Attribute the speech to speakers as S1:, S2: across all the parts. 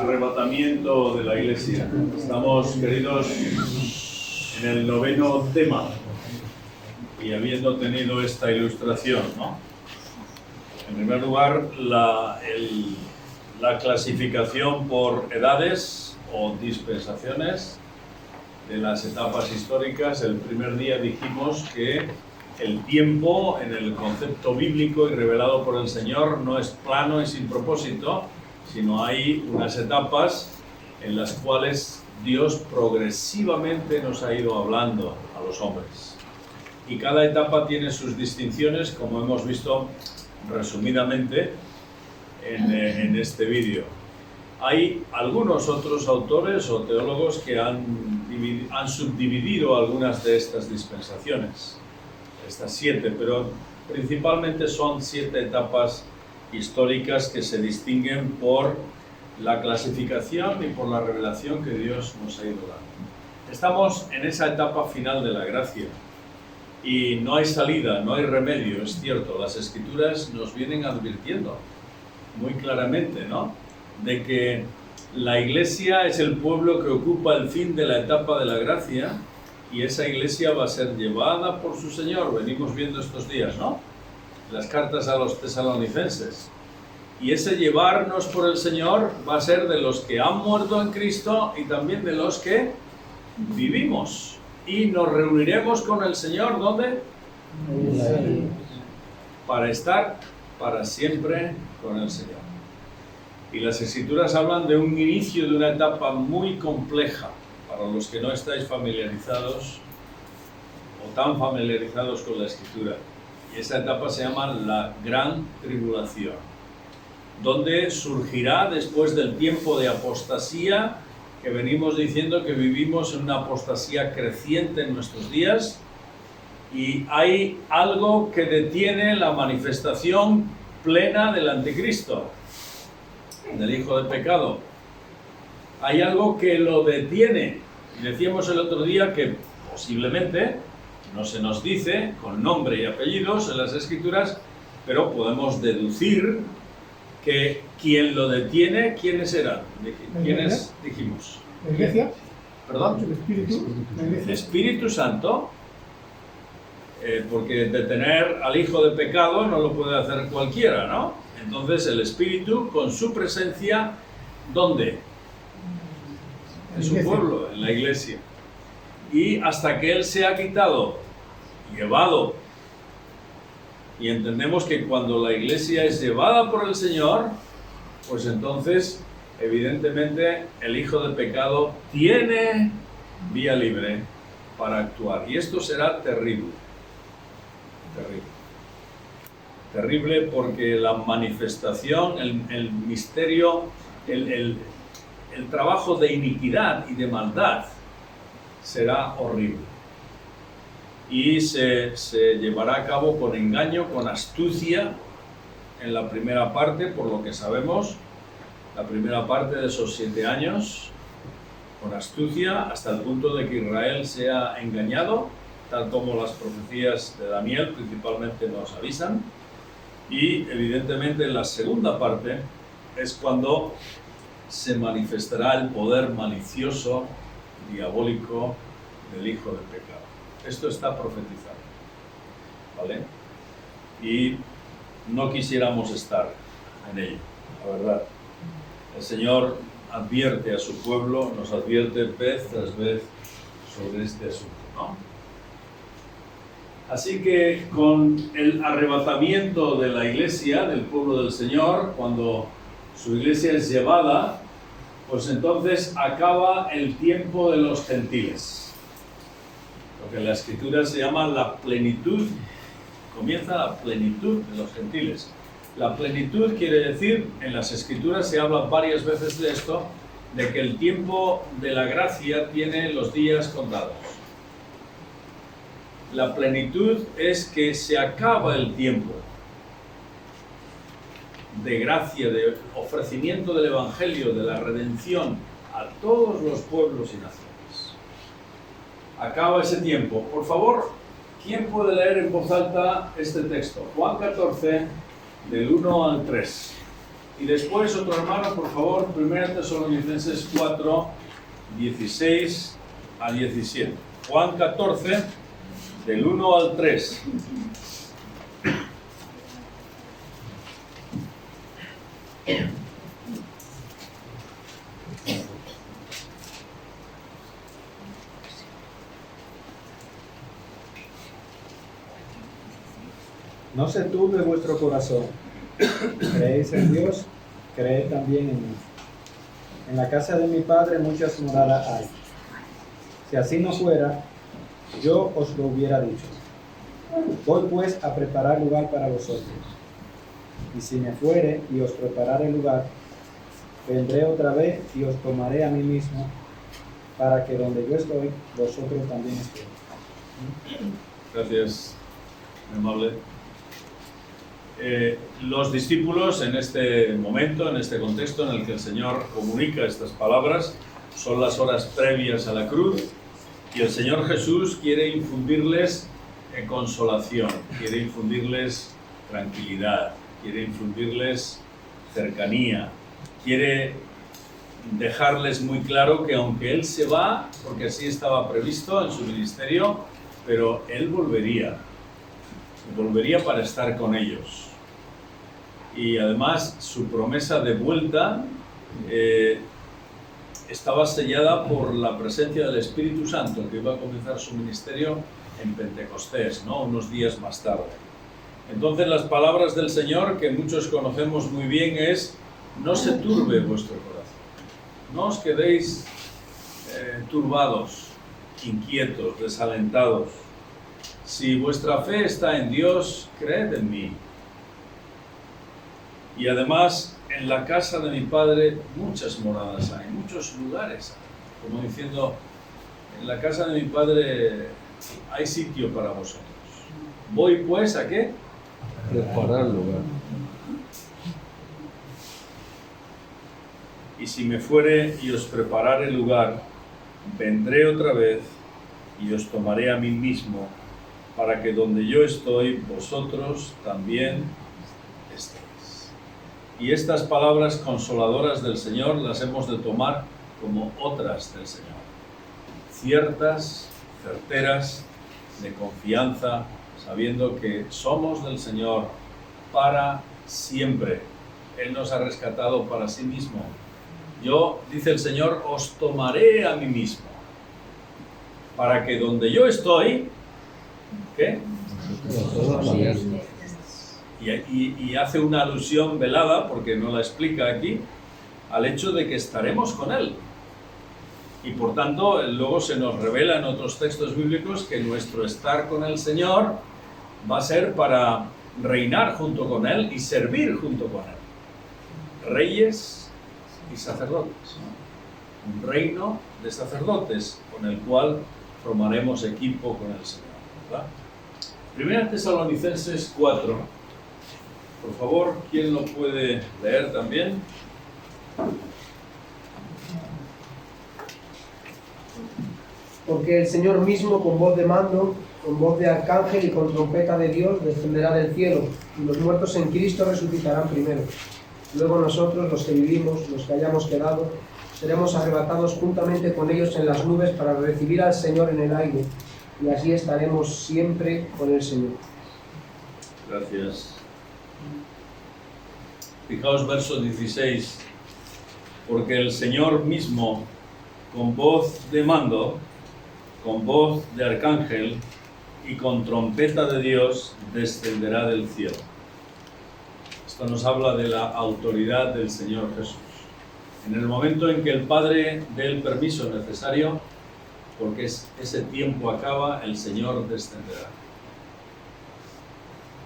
S1: arrebatamiento de la Iglesia. Estamos, queridos, en el 9º tema y habiendo tenido esta ilustración, ¿no? En primer lugar, la clasificación por edades o dispensaciones de las etapas históricas. El primer día dijimos que el tiempo, en el concepto bíblico y revelado por el Señor, no es plano y sin propósito, sino hay unas etapas en las cuales Dios progresivamente nos ha ido hablando a los hombres. Y cada etapa tiene sus distinciones, como hemos visto resumidamente en este vídeo. Hay algunos otros autores o teólogos que han subdividido algunas de estas dispensaciones, estas 7, pero principalmente son 7 etapas históricas que se distinguen por la clasificación y por la revelación que Dios nos ha ido dando. Estamos en esa etapa final de la gracia y no hay salida, no hay remedio, es cierto. Las Escrituras nos vienen advirtiendo muy claramente, ¿no?, de que la Iglesia es el pueblo que ocupa el fin de la etapa de la gracia y esa Iglesia va a ser llevada por su Señor. Venimos viendo estos días, ¿no?, las cartas a los tesalonicenses. Y ese llevarnos por el Señor va a ser de los que han muerto en Cristo y también de los que vivimos. Y nos reuniremos con el Señor, ¿dónde? Para estar para siempre con el Señor. Y las Escrituras hablan de un inicio de una etapa muy compleja para los que no estáis familiarizados o tan familiarizados con la Escritura. Y esa etapa se llama la Gran Tribulación, donde surgirá después del tiempo de apostasía, que venimos diciendo que vivimos en una apostasía creciente en nuestros días, y hay algo que detiene la manifestación plena del anticristo, del hijo del pecado. Hay algo que lo detiene. Y decíamos el otro día que posiblemente, no se nos dice con nombre y apellidos en las Escrituras, pero podemos deducir que quien lo detiene, ¿quiénes eran? ¿Quiénes dijimos?
S2: ¿La Iglesia?
S1: ¿Perdón?
S2: ¿El Espíritu?
S1: El Espíritu Santo, porque detener al hijo de pecado no lo puede hacer cualquiera, ¿no? Entonces el Espíritu, con su presencia, ¿dónde? En su pueblo, en la Iglesia. Y hasta que Él se ha quitado, llevado, y entendemos que cuando la Iglesia es llevada por el Señor, pues entonces, evidentemente, el hijo de pecado tiene vía libre para actuar. Y esto será terrible. Terrible. Terrible porque la manifestación, el misterio, el trabajo de iniquidad y de maldad será horrible. Y se llevará a cabo con engaño, con astucia, en la primera parte, por lo que sabemos, la primera parte de esos 7 años, con astucia, hasta el punto de que Israel sea engañado, tal como las profecías de Daniel principalmente nos avisan. Y evidentemente en la segunda parte es cuando se manifestará el poder malicioso, diabólico del hijo del pecado. Esto está profetizado, ¿vale? Y no quisiéramos estar en ello, la verdad. El Señor advierte a su pueblo, nos advierte vez tras vez sobre este asunto, ¿no? Así que con el arrebatamiento de la Iglesia, del pueblo del Señor, cuando su Iglesia es llevada, pues entonces acaba el tiempo de los gentiles. Lo que en la Escritura se llama la plenitud. Comienza la plenitud de los gentiles. La plenitud quiere decir, en las Escrituras se habla varias veces de esto, de que el tiempo de la gracia tiene los días contados. La plenitud es que se acaba el tiempo de gracia, de ofrecimiento del Evangelio, de la redención a todos los pueblos y naciones. Acaba ese tiempo. Por favor, ¿quién puede leer en voz alta este texto? Juan 14, del 1 al 3. Y después otro hermano, por favor, 1 Tesalonicenses 4, 16 a 17. Juan 14, del 1 al 3.
S2: No se turbe vuestro corazón. Creéis en Dios, creed también en mí. En la casa de mi Padre muchas moradas hay. Si así no fuera, yo os lo hubiera dicho. Voy pues a preparar lugar para vosotros. Y si me fuere y os preparare lugar, vendré otra vez y os tomaré a mí mismo, para que donde yo estoy, vosotros también estéis.
S1: Gracias, muy amable. Los discípulos en este momento, en este contexto en el que el Señor comunica estas palabras, son las horas previas a la cruz, y el Señor Jesús quiere infundirles consolación, quiere infundirles tranquilidad, quiere infundirles cercanía, quiere dejarles muy claro que aunque Él se va, porque así estaba previsto en su ministerio, pero Él volvería para estar con ellos. Y además su promesa de vuelta estaba sellada por la presencia del Espíritu Santo, que iba a comenzar su ministerio en Pentecostés, ¿no? Unos días más tarde. Entonces las palabras del Señor, que muchos conocemos muy bien, es: no se turbe vuestro corazón, no os quedéis turbados, inquietos, desalentados. Si vuestra fe está en Dios, creed en mí. Y además, en la casa de mi Padre muchas moradas hay, muchos lugares hay. Como diciendo, en la casa de mi Padre hay sitio para vosotros. Voy pues, ¿a qué?
S3: Preparar lugar.
S1: Y si me fuere y os preparare lugar, vendré otra vez y os tomaré a mí mismo, para que donde yo estoy, vosotros también estéis. Y estas palabras consoladoras del Señor las hemos de tomar como otras del Señor. Ciertas, certeras, de confianza, sabiendo que somos del Señor para siempre. Él nos ha rescatado para sí mismo. Yo, dice el Señor, os tomaré a mí mismo, para que donde yo estoy, ¿qué? Y hace una alusión velada, porque no la explica aquí, al hecho de que estaremos con Él. Y por tanto, luego se nos revela en otros textos bíblicos que nuestro estar con el Señor va a ser para reinar junto con Él y servir junto con Él. Reyes y sacerdotes, ¿no? Un reino de sacerdotes con el cual formaremos equipo con el Señor, ¿verdad? 1 Tesalonicenses 4. Por favor, ¿quién lo puede leer también?
S4: Porque el Señor mismo, con voz de mando, con voz de arcángel y con trompeta de Dios, descenderá del cielo, y los muertos en Cristo resucitarán primero. Luego nosotros, los que vivimos, los que hayamos quedado, seremos arrebatados juntamente con ellos en las nubes para recibir al Señor en el aire, y así estaremos siempre con el Señor.
S1: Gracias. Fijaos verso 16. Porque el Señor mismo, con voz de mando, con voz de arcángel y con trompeta de Dios, descenderá del cielo. Esto nos habla de la autoridad del Señor Jesús. En el momento en que el Padre dé el permiso necesario, porque ese tiempo acaba, el Señor descenderá.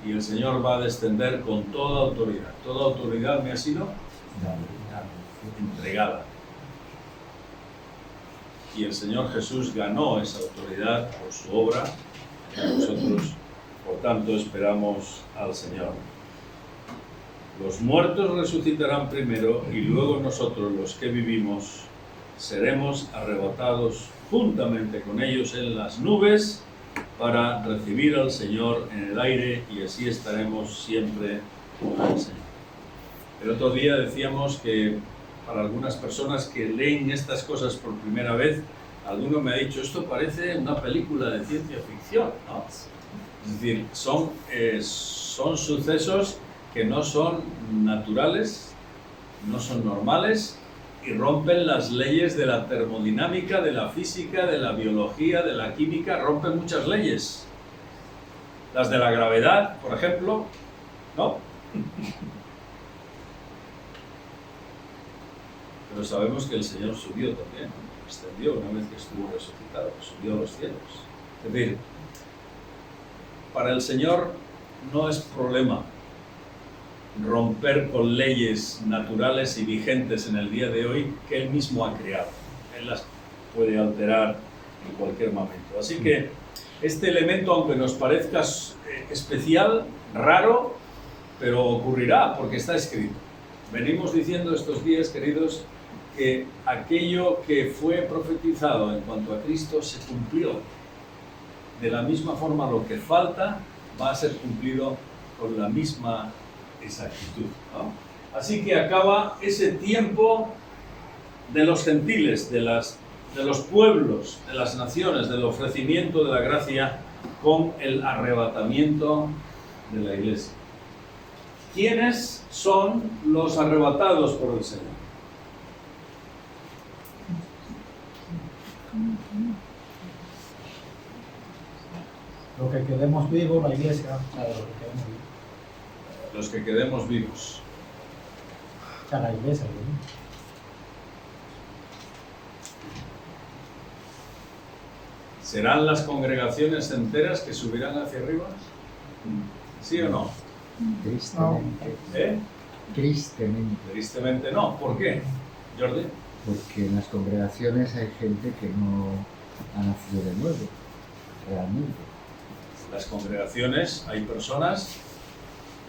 S1: Y el Señor va a descender con toda autoridad. Toda autoridad me ha sido entregada. Y el Señor Jesús ganó esa autoridad por su obra. Y nosotros, por tanto, esperamos al Señor. Los muertos resucitarán primero y luego nosotros, los que vivimos, seremos arrebatados juntamente con ellos en las nubes para recibir al Señor en el aire, y así estaremos siempre con el Señor. El otro día decíamos que para algunas personas que leen estas cosas por primera vez, alguno me ha dicho, esto parece una película de ciencia ficción, ¿no? Es decir, son sucesos que no son naturales, no son normales y rompen las leyes de la termodinámica, de la física, de la biología, de la química, rompen muchas leyes. Las de la gravedad, por ejemplo, ¿no? Pero sabemos que el Señor subió también, ascendió una vez que estuvo resucitado, subió a los cielos. Es decir, para el Señor no es problema romper con leyes naturales y vigentes en el día de hoy que Él mismo ha creado. Él las puede alterar en cualquier momento. Así que este elemento, aunque nos parezca especial, raro, pero ocurrirá porque está escrito. Venimos diciendo estos días, queridos, que aquello que fue profetizado en cuanto a Cristo se cumplió. De la misma forma, lo que falta va a ser cumplido con la misma exactitud, ¿no? Así que acaba ese tiempo de los gentiles, de los pueblos, de las naciones, del ofrecimiento de la gracia con el arrebatamiento de la iglesia. ¿Quiénes son los arrebatados por el Señor?
S2: Lo que quedemos vivos, la iglesia, claro,
S1: Los que quedemos vivos.
S2: o sea, la iglesia, ¿no?
S1: ¿Serán las congregaciones enteras que subirán hacia arriba? ¿Sí o no?
S3: Tristemente.
S1: ¿Eh?
S3: Tristemente.
S1: Tristemente no. ¿Por qué, Jordi?
S3: Porque en las congregaciones hay gente que no ha nacido de nuevo, realmente.
S1: Las congregaciones, hay personas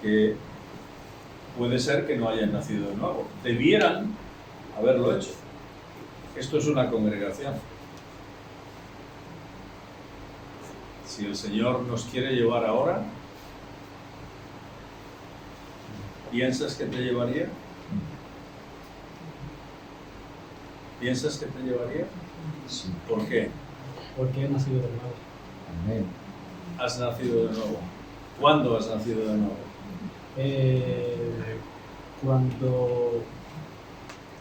S1: que puede ser que no hayan nacido de nuevo. Debieran haberlo hecho. Esto es una congregación. Si el Señor nos quiere llevar ahora, ¿piensas que te llevaría? ¿Piensas que te llevaría?
S3: Sí.
S1: ¿Por qué?
S2: Porque he nacido de nuevo.
S3: Amén.
S1: Has nacido de nuevo. ¿Cuándo has nacido de nuevo?
S2: Cuando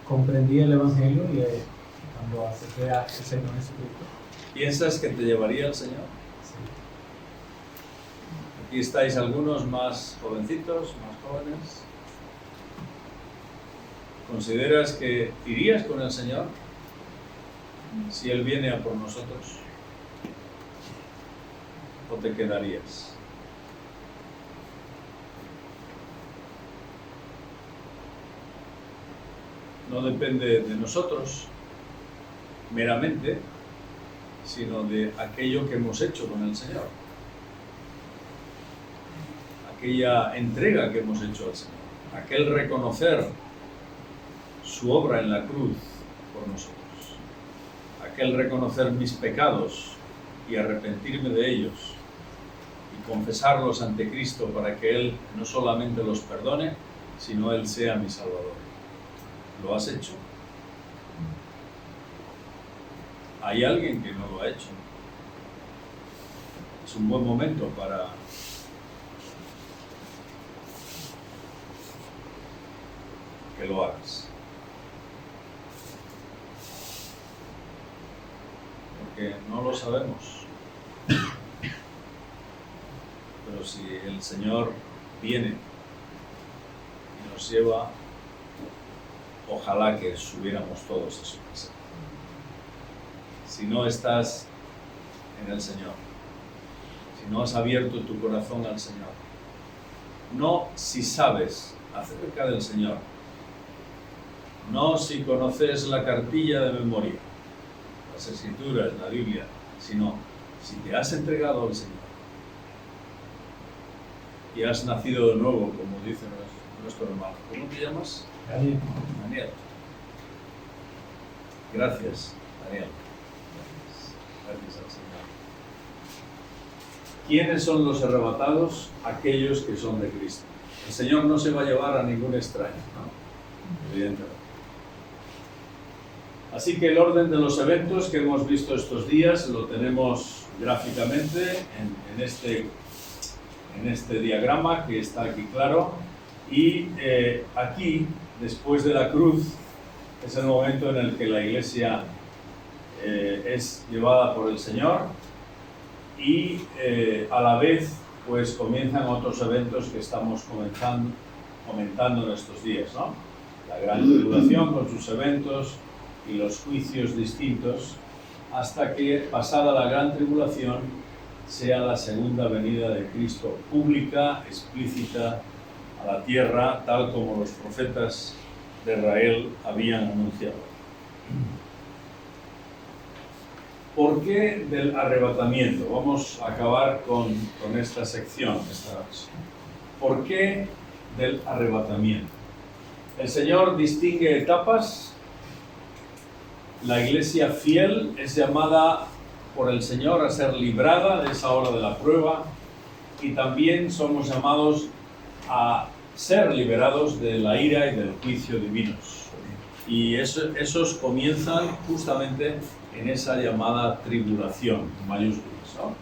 S2: comprendí el Evangelio y cuando acepté al Señor Jesucristo.
S1: ¿Piensas que te llevaría el Señor?
S2: Sí.
S1: Aquí estáis algunos más jovencitos, más jóvenes. ¿Consideras que irías con el Señor si Él viene a por nosotros? ¿O te quedarías? No depende de nosotros meramente, sino de aquello que hemos hecho con el Señor. Aquella entrega que hemos hecho al Señor. Aquel reconocer su obra en la cruz por nosotros. Aquel reconocer mis pecados y arrepentirme de ellos y confesarlos ante Cristo para que Él no solamente los perdone, sino Él sea mi Salvador. ¿Lo has hecho? Hay alguien que no lo ha hecho. Es un buen momento para que lo hagas. Porque no lo sabemos. Pero si el Señor viene y nos lleva, ojalá que subiéramos todos a su casa. Si no estás en el Señor, si no has abierto tu corazón al Señor, no si sabes acerca del Señor, no si conoces la cartilla de memoria, las Escrituras, la Biblia, sino si te has entregado al Señor y has nacido de nuevo, como dice nuestro hermano. ¿Cómo te llamas?
S2: Daniel.
S1: Daniel. Gracias, Daniel. Gracias al Señor. ¿Quiénes son los arrebatados? Aquellos que son de Cristo. El Señor no se va a llevar a ningún extraño, ¿no? Evidentemente. Así que el orden de los eventos que hemos visto estos días lo tenemos gráficamente en este diagrama que está aquí claro. Y aquí, después de la cruz, es el momento en el que la Iglesia es llevada por el Señor y a la vez pues comienzan otros eventos que estamos comentando en estos días, ¿no? La gran tribulación con sus eventos y los juicios distintos, hasta que pasada la gran tribulación sea la segunda venida de Cristo pública, explícita a la tierra, tal como los profetas de Israel habían anunciado. ¿Por qué del arrebatamiento? Vamos a acabar con esta sección esta vez. ¿Por qué del arrebatamiento? El Señor distingue etapas. La iglesia fiel es llamada por el Señor a ser librada de esa hora de la prueba, y también somos llamados a ser liberados de la ira y del juicio divinos. Y esos comienzan justamente en esa llamada tribulación, en mayúsculas, ¿no?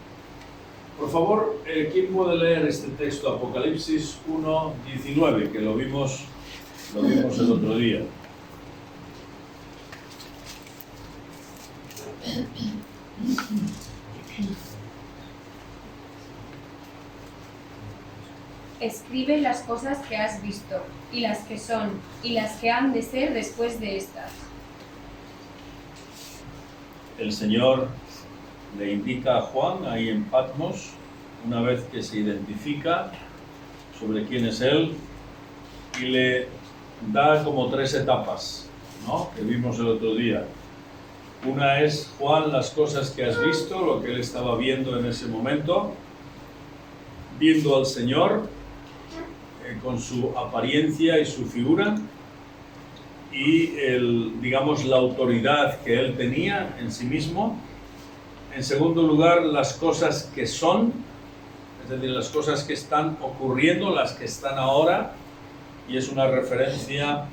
S1: Por favor, ¿quién puede leer este texto, Apocalipsis 1:19, que lo vimos el otro día?
S5: Escribe las cosas que has visto, y las que son, y las que han de ser después de estas.
S1: El Señor le indica a Juan ahí en Patmos, una vez que se identifica sobre quién es él, y le da como 3 etapas, ¿no?, que vimos el otro día. Una es, Juan, las cosas que has visto, lo que él estaba viendo en ese momento, viendo al Señor con su apariencia y su figura, y digamos la autoridad que él tenía en sí mismo. En segundo lugar, las cosas que son, es decir, las cosas que están ocurriendo, las que están ahora, y es una referencia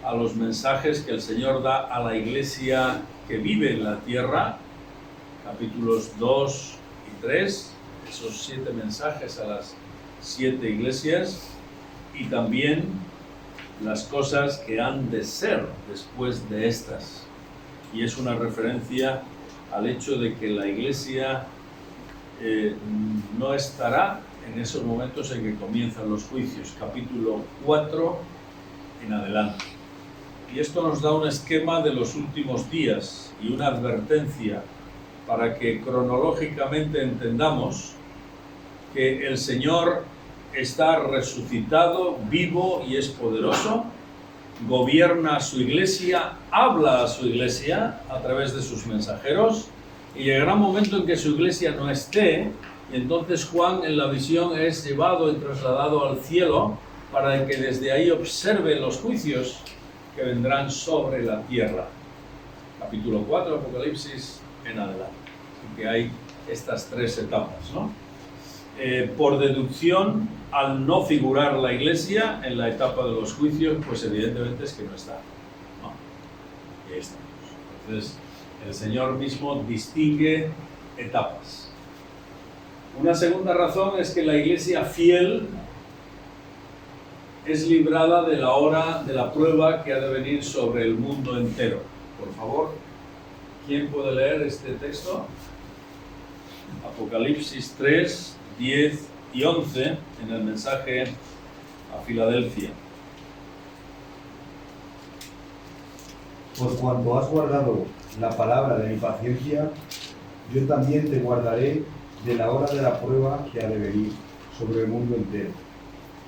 S1: a los mensajes que el Señor da a la iglesia que vive en la tierra, capítulos 2 y 3, esos 7 mensajes a las 7 iglesias, y también las cosas que han de ser después de estas. Y es una referencia al hecho de que la iglesia no estará en esos momentos en que comienzan los juicios, capítulo 4 en adelante. Y esto nos da un esquema de los últimos días y una advertencia para que cronológicamente entendamos que el Señor está resucitado, vivo y es poderoso, gobierna a su iglesia, habla a su iglesia a través de sus mensajeros, y llegará un momento en que su iglesia no esté, y entonces Juan en la visión es llevado y trasladado al cielo para que desde ahí observe los juicios que vendrán sobre la tierra. Capítulo 4, Apocalipsis en adelante. Así que hay estas 3 etapas, ¿no? Por deducción, al no figurar la iglesia en la etapa de los juicios, pues evidentemente es que no está, ¿no? Y ahí estamos. Entonces, el Señor mismo distingue etapas. Una segunda razón es que la iglesia fiel es librada de la hora de la prueba que ha de venir sobre el mundo entero. Por favor, ¿quién puede leer este texto? Apocalipsis 3, 10 y 11 en el mensaje a Filadelfia.
S6: Por cuanto has guardado la palabra de mi paciencia, yo también te guardaré de la hora de la prueba que ha de venir sobre el mundo entero,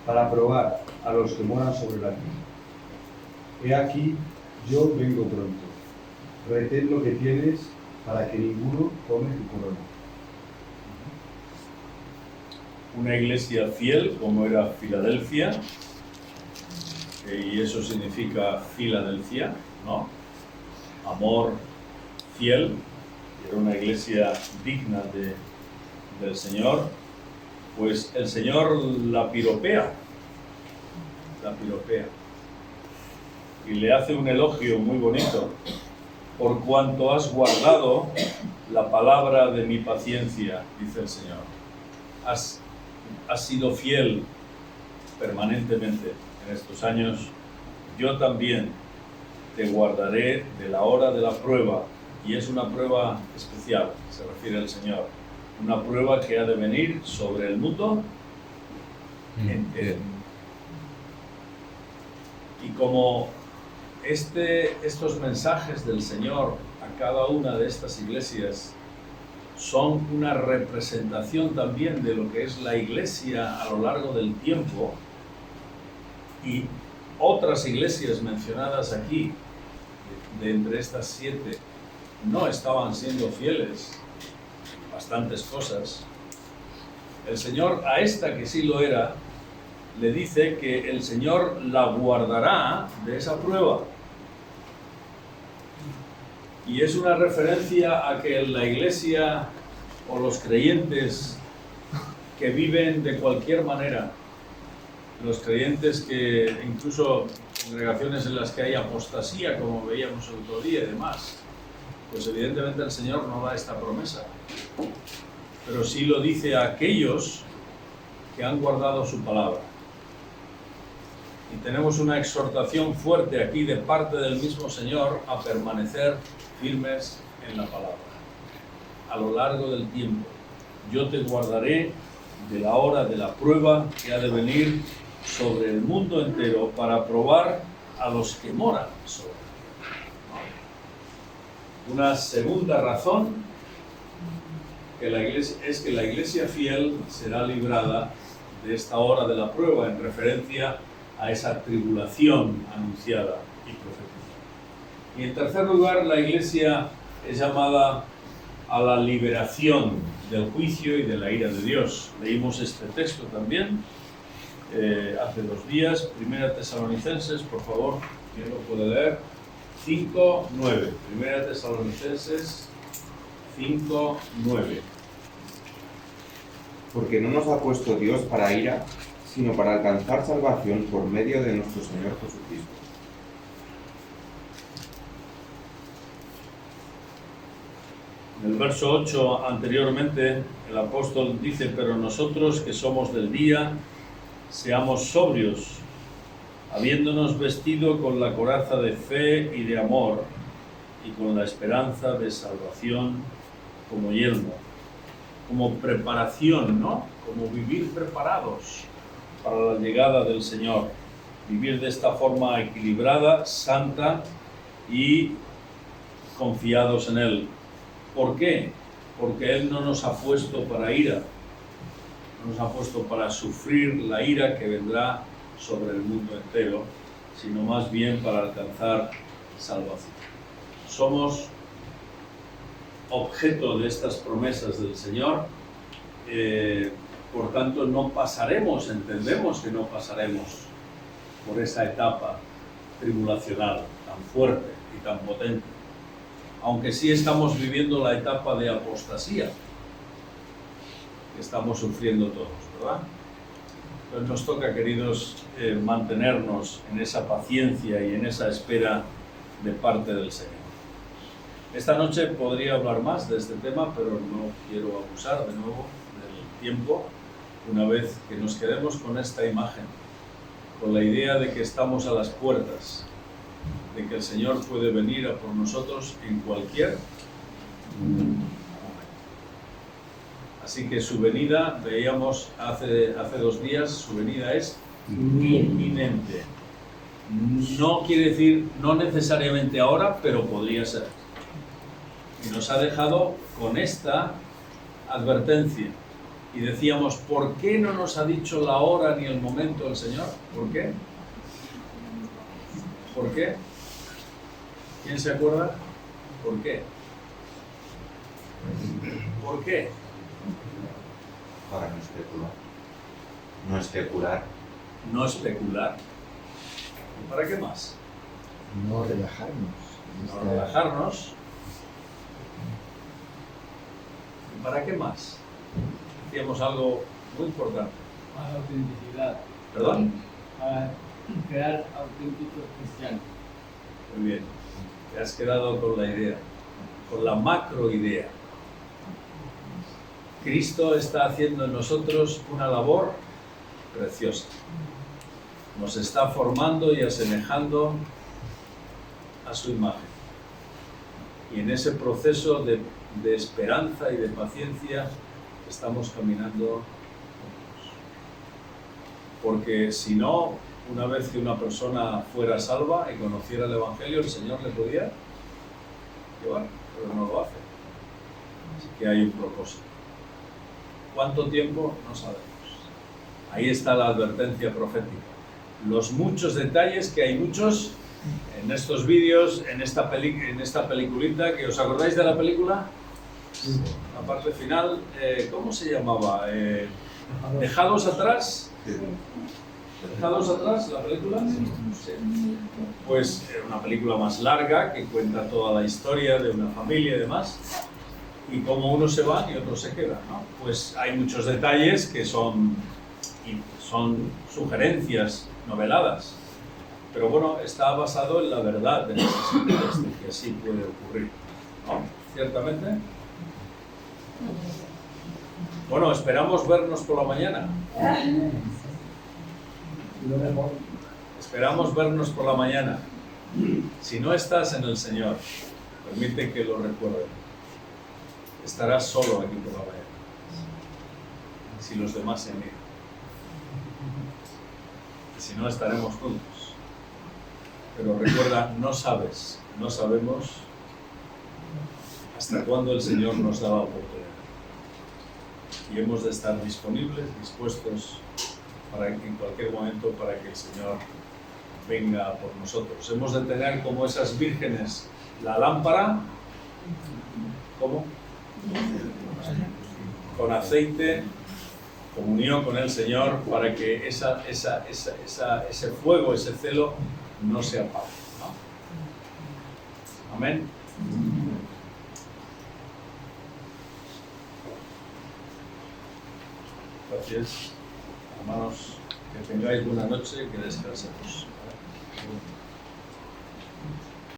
S6: para probar a los que moran sobre la tierra. He aquí, yo vengo pronto. Retén lo que tienes para que ninguno tome tu corona.
S1: Una iglesia fiel, como era Filadelfia, y eso significa Filadelfia, ¿no? Amor fiel, era una iglesia digna del Señor, pues el Señor la piropea la piropea. Y le hace un elogio muy bonito. Por cuanto has guardado la palabra de mi paciencia, dice el Señor. Has sido fiel permanentemente en estos años. Yo también te guardaré de la hora de la prueba. Y es una prueba especial, se refiere el Señor. Una prueba que ha de venir sobre el mundo entero. Y como estos mensajes del Señor a cada una de estas iglesias son una representación también de lo que es la iglesia a lo largo del tiempo, y otras iglesias mencionadas aquí, de entre estas 7, no estaban siendo fieles, bastantes cosas, el Señor a esta que sí lo era, le dice que el Señor la guardará de esa prueba. Y es una referencia a que la iglesia o los creyentes que viven de cualquier manera, los creyentes que incluso congregaciones en las que hay apostasía, como veíamos el otro día y demás, pues evidentemente el Señor no da esta promesa, pero sí lo dice a aquellos que han guardado su palabra. Y tenemos una exhortación fuerte aquí de parte del mismo Señor a permanecer firmes en la palabra a lo largo del tiempo. Yo te guardaré de la hora de la prueba que ha de venir sobre el mundo entero para probar a los que moran sobre él. Una segunda razón es que la iglesia fiel será librada de esta hora de la prueba, en referencia a esa tribulación anunciada y profetizada. Y en tercer lugar, la iglesia es llamada a la liberación del juicio y de la ira de Dios. Leímos este texto también hace 2 días, 1 Tesalonicenses, por favor, ¿quién lo puede leer? 5:9. 1 Tesalonicenses 5:9.
S7: Porque no nos ha puesto Dios para ira, sino para alcanzar salvación por medio de nuestro Señor Jesucristo.
S1: En el verso 8 anteriormente, el apóstol dice: pero nosotros que somos del día, seamos sobrios, habiéndonos vestido con la coraza de fe y de amor, y con la esperanza de salvación como yelmo, como preparación, ¿no? Como vivir preparados para la llegada del Señor. Vivir de esta forma equilibrada, santa y confiados en Él. ¿Por qué? Porque Él no nos ha puesto para ira, no nos ha puesto para sufrir la ira que vendrá sobre el mundo entero, sino más bien para alcanzar salvación. Somos objeto de estas promesas del Señor, por tanto no pasaremos, entendemos que no pasaremos por esa etapa tribulacional tan fuerte y tan potente, aunque sí estamos viviendo la etapa de apostasía que estamos sufriendo todos, ¿verdad? Entonces nos toca, queridos, mantenernos en esa paciencia y en esa espera de parte del Señor. Esta noche podría hablar más de este tema, pero no quiero abusar de nuevo del tiempo, una vez que nos quedemos con esta imagen, con la idea de que estamos a las puertas, de que el Señor puede venir a por nosotros en cualquier momento. Así que su venida, veíamos hace 2 días, su venida es inminente. No quiere decir, no necesariamente ahora, pero podría ser. Y nos ha dejado con esta advertencia. Y decíamos, ¿por qué no nos ha dicho la hora ni el momento el Señor? ¿Por qué? ¿Por qué? ¿Quién se acuerda? ¿Por qué? ¿Por qué?
S7: Para no especular. No especular.
S1: No especular. ¿Y para qué más?
S3: No relajarnos.
S1: No relajarnos. ¿Y para qué más? Decíamos algo muy importante.
S8: Más autenticidad.
S1: ¿Perdón?
S8: crear auténticos cristianos.
S1: Muy bien. Te has quedado con la idea, con la macro idea. Cristo está haciendo en nosotros una labor preciosa. Nos está formando y asemejando a su imagen. Y en ese proceso de esperanza y de paciencia estamos caminando juntos. Porque si no, una vez que una persona fuera salva y conociera el Evangelio, el Señor le podía llevar, pero no lo hace. Así que hay un propósito. ¿Cuánto tiempo? No sabemos. Ahí está la advertencia profética. Los muchos detalles, que hay muchos en estos vídeos, en esta peliculita, que ¿os acordáis de la película? La parte final, ¿cómo se llamaba? ¿Dejados atrás? ¿Dejados atrás la película? Sí. Pues una película más larga que cuenta toda la historia de una familia y demás, y cómo unos se van y otros se quedan, ¿no? Pues hay muchos detalles que son sugerencias noveladas, pero bueno, está basado en la verdad de las escrituras, de que así puede ocurrir, ¿no? Ciertamente. Bueno, esperamos vernos por la mañana. Esperamos vernos por la mañana. Si no estás en el Señor, permite que lo recuerde. Estarás solo aquí por la mañana. Si los demás se niegan. Si no, estaremos juntos. Pero recuerda, no sabemos hasta cuándo el Señor nos da la oportunidad. Y hemos de estar disponibles, dispuestos en cualquier momento para que el Señor venga por nosotros. Hemos de tener como esas vírgenes la lámpara, ¿cómo? Con aceite, comunión con el Señor, para que ese fuego, ese celo no se apague, ¿no? Amén. Gracias, hermanos, que tengáis buena noche, que descansemos.